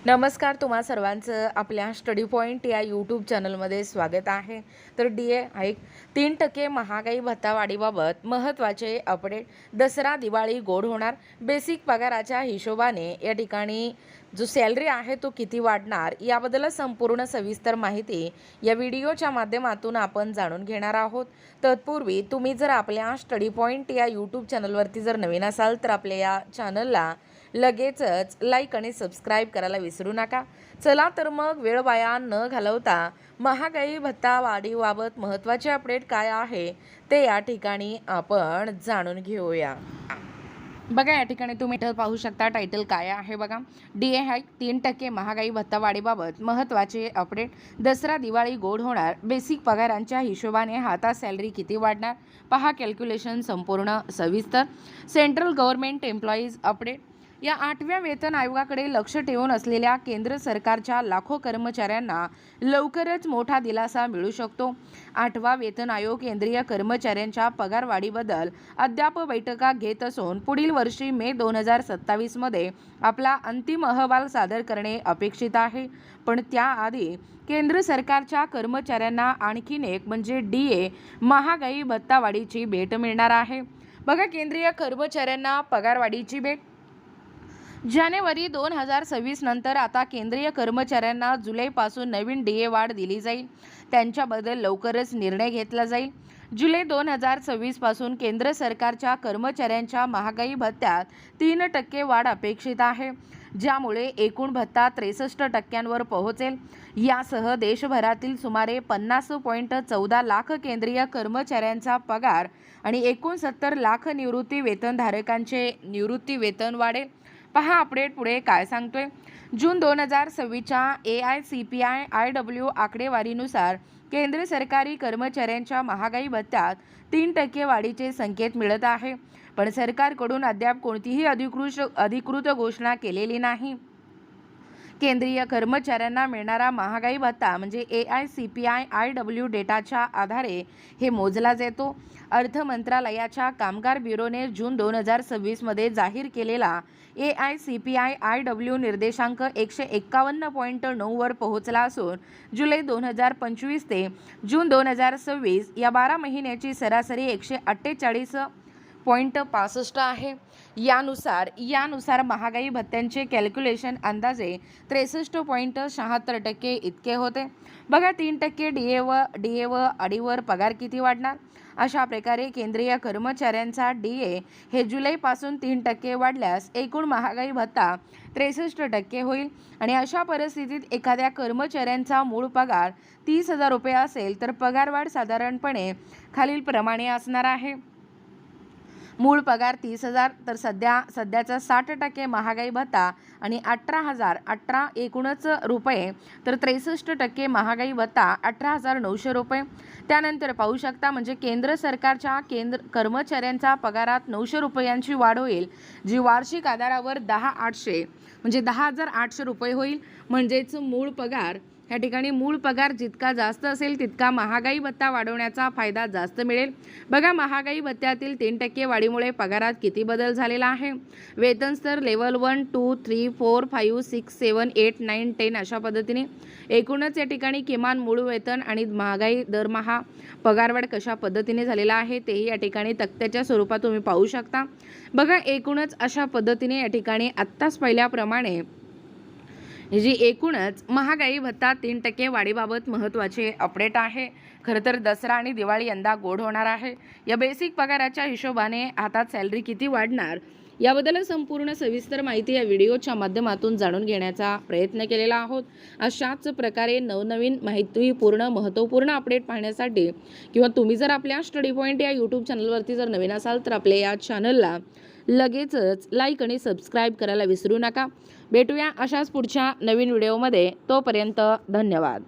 नमस्कार, तुम्हा सर्वांचं आपल्या स्टडी पॉईंट या यूट्यूब चॅनलमध्ये स्वागत आहे. तर DA ऐक 3% महागाई भत्ता वाढीबाबत महत्त्वाचे अपडेट. दसरा दिवाळी गोड होणार. बेसिक पगाराच्या हिशोबाने या ठिकाणी जो सॅलरी आहे तो किती वाढणार याबद्दल संपूर्ण सविस्तर माहिती या व्हिडिओच्या माध्यमातून आपण जाणून घेणार आहोत. तत्पूर्वी तुम्ही जर आपल्या स्टडी पॉईंट या यूट्यूब चॅनलवरती जर नवीन असाल तर आपल्या या चॅनलला लगेचच लाईक आणि सबस्क्राईब करायला विसरू नका. चला तर मग वेळ वाया न घालवता महागाई भत्ता वाढीबाबत महत्त्वाचे अपडेट काय आहे ते या ठिकाणी आपण जाणून घेऊया. बघा, या ठिकाणी तुम्ही पाहू शकता टायटल काय आहे बघा. DA हाईक 3% महागाई भत्ता वाढीबाबत महत्त्वाचे अपडेट. दसरा दिवाळी गोड होणार. बेसिक पगारांच्या हिशोबाने हातात सॅलरी किती वाढणार पहा कॅल्क्युलेशन संपूर्ण सविस्तर. Central government employees update. या 8व्या वेतन आयोगाकडे लक्ष ठेवून असलेल्या केंद्र सरकारच्या लाखो कर्मचाऱ्यांना लवकरच मोठा दिलासा मिळू शकतो. 8वा वेतन आयोग केंद्रीय कर्मचाऱ्यांच्या पगारवाढीबद्दल अद्याप बैठका घेत असून पुढील वर्षी मे 2027 मध्ये आपला अंतिम अहवाल सादर करणे अपेक्षित आहे. पण त्याआधी केंद्र सरकारच्या कर्मचाऱ्यांना आणखीन एक म्हणजे DA महागाई भत्तावाढीची भेट मिळणार आहे. बघा, केंद्रीय कर्मचाऱ्यांना पगारवाढीची भेट. जानेवारी 2026 नंतर आता केंद्रीय कर्मचाऱ्यांना जुलैपासून नवीन DA वाढ दिली जाईल. त्यांच्याबद्दल लवकरच निर्णय घेतला जाईल. जुलै 2026 पासून केंद्र सरकारच्या कर्मचाऱ्यांच्या महागाई भत्त्यात 3% वाढ अपेक्षित आहे, ज्यामुळे एकूण भत्ता 63% पोहोचेल. यासह देशभरातील सुमारे 50.14 लाख केंद्रीय कर्मचाऱ्यांचा पगार आणि 69 लाख निवृत्ती वेतनधारकांचे निवृत्ती वेतन वाढेल. पहा अपडेट पुढे काय सांगतोय. जून 2026च्या AICPI-IW आकडेवारीनुसार केंद्र सरकारी कर्मचाऱ्यांच्या महागाई भत्त्यात 3% वाढीचे संकेत मिळत आहे, पण सरकारकडून अद्याप कोणतीही अधिकृत घोषणा केलेली नाही. केंद्रीय कर्मचाऱ्यांना मिळणारा महागाई भत्ता म्हणजे AICPI-IW डेटाच्या आधारे हे मोजला जातो. अर्थ मंत्रालयाच्या कामगार ब्युरोने जून 2026 मध्ये जाहीर केलेला AICPI-IW निर्देशांक 151.9 वर पोहोचला असून जुलै 2025 ते जून 2026 या 12 महिन्याची सरासरी 148.65 आहे. यानुसार महागाई भत्त्यांचे कॅल्क्युलेशन अंदाजे 63.76% इतके होते. बघा, 3% DA व अडीवर पगार किती वाढणार. अशा प्रकारे केंद्रीय कर्मचाऱ्यांचा DA हे जुलैपासून 3% वाढल्यास एकूण महागाई भत्ता 63% होईल. आणि अशा परिस्थितीत एखाद्या कर्मचाऱ्यांचा मूळ पगार 30,000 रुपये असेल तर पगारवाढ साधारणपणे खालीलप्रमाणे असणार आहे. मूळ पगार 30,000 तर सध्याचा 60% महागाई भत्ता आणि 18,018 एकूणच रुपये तर 63% महागाई भत्ता 18,900 रुपये. त्यानंतर पाहू शकता म्हणजे केंद्र सरकारच्या कर्मचाऱ्यांचा पगारात 900 रुपयांची वाढ होईल, जी वार्षिक आधारावर 10,800 रुपये होईल. म्हणजेच मूळ पगार या ठिकाणी मूळ पगार जितका जास्त असेल तितका महागाई भत्ता वाढवण्याचा फायदा जास्त मिळेल. बघा, महागाई भत्त्यातील 3% वाढीमुळे पगारात किती बदल झालेला आहे. वेतन स्तर लेवल 1, 2, 3, 4, 5, 6, 7, 8, 9, 10 अशा पद्धतीने एकूणच या ठिकाणी किमान मूळ वेतन आणि महागाई दरमहा पगारवाढ कशा पद्धतीने झालेला आहे तेही या ठिकाणी तक्त्याच्या स्वरूपात तुम्ही पाहू शकता. बघा, एकूणच अशा पद्धतीने या ठिकाणी आत्ताच पाहिल्याप्रमाणे जी एकूणच महागाई भत्ता 3% वाढीबाबत महत्त्वाचे अपडेट आहे. खरं तर दसरा आणि दिवाळी यंदा गोड होणार आहे. या बेसिक पगाराच्या हिशोबाने हातात सॅलरी किती वाढणार याबद्दल संपूर्ण सविस्तर माहिती या व्हिडिओच्या माध्यमातून जाणून घेण्याचा प्रयत्न केलेला आहोत. अशाच प्रकारे नवनवीन माहितीपूर्ण महत्त्वपूर्ण अपडेट पाहण्यासाठी किंवा तुम्ही जर आपल्या स्टडी पॉईंट या यूट्यूब चॅनलवरती जर नवीन असाल तर आपल्या या चॅनलला लगेचच लाईक आणि सबस्क्राईब करायला विसरू नका. भेटूया अशाच पुढच्या नवीन व्हिडिओमध्ये. तोपर्यंत धन्यवाद.